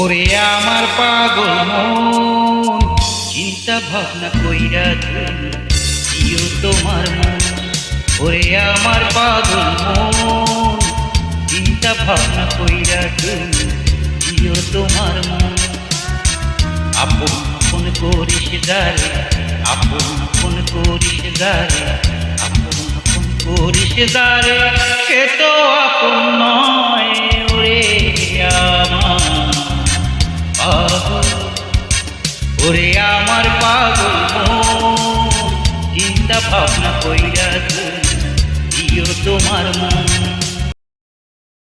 ওরে আমার পাগল মন, চিন্তা ভাবনা কইরা দিও তোমার মন। ওরে আমার পাগল মন, চিন্তা ভাবনা কইরা দিও তোমার মন। আপন আপন করিস যারে, আপন আপন করিস যারে, আপন আপন করিস যারে, সে তো আপন নয়। ওরে আমার পাগল, ওরে আমার পাগল মন, চিন্তা ভাবনা কইরা দিও তোমার মন।